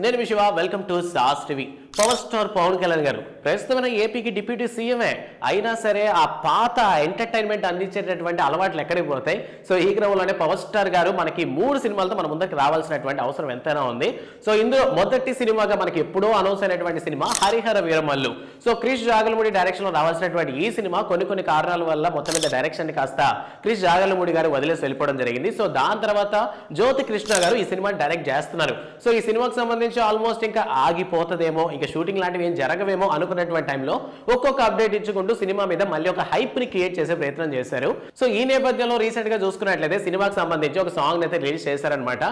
నేను మీ Shiva welcome to సాస్ TV. Power star Pawan Kalyan గారు ప్రస్తుతమైన ఏపీకి డిప్యూటీ సీఎంఏ అయినా సరే ఆ పాత ఎంటర్టైన్మెంట్ అందించేటటువంటి అలవాట్లు ఎక్కడికి పోతాయి. సో ఈ క్రమంలోనే పవర్ స్టార్ గారు మనకి 3 సినిమాలతో మన ముందుకు రావాల్సినటువంటి అవసరం ఎంతైనా ఉంది. సో ఇందులో మొదటి సినిమాగా మనకి ఎప్పుడో అనౌన్స్ అయినటువంటి cinema Harihara Veeramallu. So Krish Jagarlamudi direction లో రావాల్సినటువంటి ఈ సినిమా కొన్ని కారణాల వల్ల మొత్తం మీద డైరెక్షన్ ని కాస్త క్రిష్ జాగలమూడి గారు వదిలేసి వెళ్ళిపోవడం జరిగింది. సో దాని తర్వాత జ్యోతి కృష్ణ గారు ఈ సినిమాని డైరెక్ట్ చేస్తున్నారు. సో ఈ సినిమాకి సంబంధించి ఆల్మోస్ట్ ఇంకా ఆగిపోతుందేమో, ఇంకా షూటింగ్ లాంటివి ఏం జరగవేమో అనుకున్నటువంటి టైంలో ఒక్కొక్క అప్డేట్ ఇచ్చుకుంటూ సినిమా మీద మళ్ళీ ఒక హైప్ ని క్రియేట్ చేసే ప్రయత్నం చేశారు. సో ఈ నేపథ్యంలో రీసెంట్ గా చూసుకున్నట్లయితే సినిమాకి సంబంధించి ఒక సాంగ్ అయితే రిలీజ్ చేశారనమాట.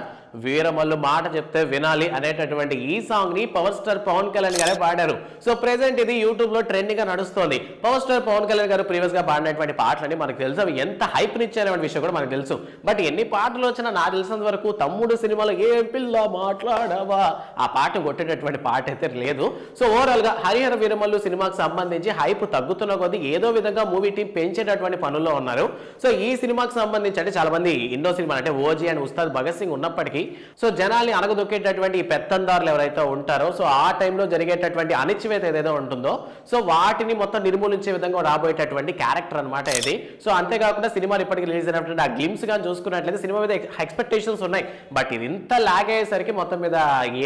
వీరమల్లు మాట చెప్తే వినాలి అనేటటువంటి ఈ సాంగ్ ని పవర్ స్టార్ పవన్ కళ్యాణ్ గారే పాడారు. సో ప్రెసెంట్ ఇది యూట్యూబ్ లో ట్రెండింగ్ గా నడుస్తోంది. పవర్ స్టార్ పవన్ కళ్యాణ్ గారు ప్రీవియస్ గా పాడినటువంటి పాటలని మనకు తెలుసు, అవి ఎంత హైప్ నిచ్చారనే విషయం కూడా మనకు తెలుసు. బట్ ఎన్ని పాటలు వచ్చినా నాకు తెలిసినంత వరకు తమ్ముడు సినిమాలో ఏ పిల్ల మాట్లాడవా ఆ పాట కొట్టేటటువంటి పాట అయితే లేదు. సో ఓవరాల్ గా హరిహర వీరమల్లు సినిమాకి సంబంధించి హైప్ తగ్గుతున్న కొద్దీ ఏదో విధంగా మూవీ టీం పెంచేటటువంటి పనుల్లో ఉన్నారు. సో ఈ సినిమాకి సంబంధించి అంటే చాలా మంది ఇండో సినిమా అంటే ఓజీ అండ్ ఉస్తాద్ భగత్ సింగ్ ఉన్నప్పటికీ సో జనాల్ని అనగదొక్కేటటువంటి ఈ పెత్తందారులు ఎవరైతే ఉంటారో సో ఆ టైంలో జరిగేటటువంటి అనిశ్చివేత ఏదైతే ఉంటుందో సో వాటిని మొత్తం నిర్మూలించే విధంగా రాబోయేటటువంటి క్యారెక్టర్ అనమాట ఇది. సో అంతేకాకుండా సినిమాలు ఇప్పటికీ రిలీజ్ అయినటువంటి ఆ గ్లిమ్స్ గా చూసుకున్నట్లయితే సినిమా మీద ఎక్స్పెక్టేషన్స్ ఉన్నాయి. బట్ ఇది ఇంత లాగ్ అయ్యేసరికి మొత్తం మీద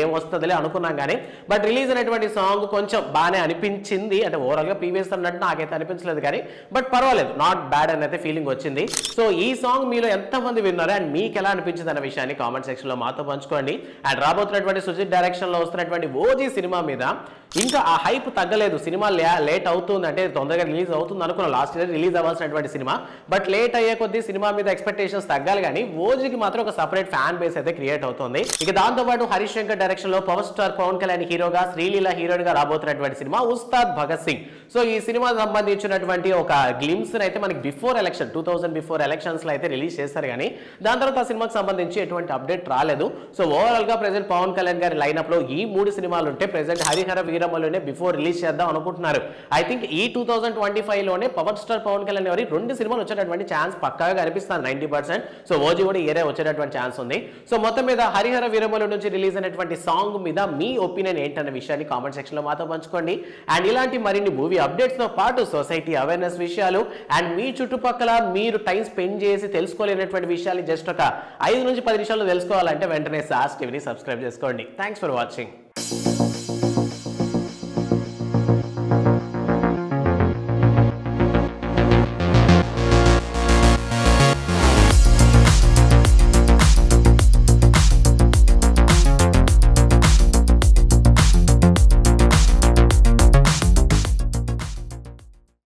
ఏం వస్తుందిలే అనుకున్నాం కానీ బట్ రిలీజ్ అయినటువంటి సాంగ్ కొంచెం బాగానే అనిపించింది. అంటే ఓవరాల్ గా ప్రీవియస్ అన్నట్టు నాకైతే అనిపించలేదు కానీ బట్ పర్వాలేదు, నాట్ బ్యాడ్ అని అయితే ఫీలింగ్ వచ్చింది. సో ఈ సాంగ్ మీలో ఎంతమంది విన్నారు అండ్ మీకు ఎలా అనిపించింది అనే విషయాన్ని కామెంట్ సెక్షన్ లో మాతో పంచుకోండి. అండ్ రాబోతున్నటువంటి సుజిత్ డైరెక్షన్ లో వస్తున్నటువంటి ఓజీ సినిమా మీద ఇంకా ఆ హైప్ తగ్గలేదు. సినిమా లేట్ అవుతుంది అంటే తొందరగా రిలీజ్ అవుతుంది అనుకున్నాం, లాస్ట్ ఇయర్ రిలీజ్ అవ్వాల్సినటువంటి సినిమా. బట్ లేట్ అయ్యే కొద్దీ సినిమా మీద ఎక్స్పెక్టేషన్స్ తగ్గాలి కానీ ఓజీకి మాత్రం ఒక సపరేట్ ఫ్యాన్ బేస్ అయితే క్రియేట్ అవుతుంది. ఇక దాంతో పాటు హరీష్ శంకర్ డైరెక్షన్ లో పవర్ స్టార్ పవన్ కళ్యాణ్ హీరోగా, శ్రీలీల హీరోయిన్ గా రాబోతున్నటువంటి సినిమా ఉస్తాద్ భగత్ సింగ్. సో ఈ సినిమా సంబంధించినటువంటి ఒక గ్లిమ్స్ అయితే మనకి బిఫోర్ ఎలక్షన్ 2000 బిఫోర్ ఎలక్షన్స్ లో అయితే రిలీజ్ చేస్తారు కానీ దాని తర్వాత ఆ సినిమాకి సంబంధించి ఎటువంటి అప్డేట్ రాలేదు. సో ఓవరాల్ గా ప్రెసెంట్ పవన్ కళ్యాణ్ గారి లైనప్ లో ఈ 3 సినిమాలు ఉంటే ప్రెసెంట్ హరిహర వీరమల్లునే బిఫోర్ రిలీజ్ చేద్దాం అనుకుంటున్నారు. ఐ థింక్ ఈ 2025 లోనే పవర్ స్టార్ పవన్ కళ్యాణ్ గారి 2 సినిమాలు వచ్చేటటువంటి ఛాన్స్ పక్కాగా కనిపిస్తుంది 90%. సో ఓజీ కూడా ఏరే వచ్చేటటువంటి ఛాన్స్ ఉంది. సో మొత్తం మీద హరిహర వీరమల్లు నుంచి రిలీజ్ అయినటువంటి సాంగ్ మీద మీ ఒపీనియన్ ఏంటన్న విషయాన్ని కామెంట్ సెక్షన్ లో మాతో పంచుకోండి. అండ్ ఇలాంటి మరిన్ని మూవీ అప్డేట్స్ తో పాటు సొసైటీ అవేర్నెస్ విషయాలు అండ్ మీ చుట్టుపక్కల మీరు టైం స్పెండ్ చేసి తెలుసుకోలేనటువంటి విషయాలు జస్ట్ ఒక 5 నుంచి 10 నిమిషాల్లో తెలుసుకోవాలంటే వెంటనే సాస్ టీవీని సబ్స్క్రైబ్ చేసుకోండి. Thanks for watching.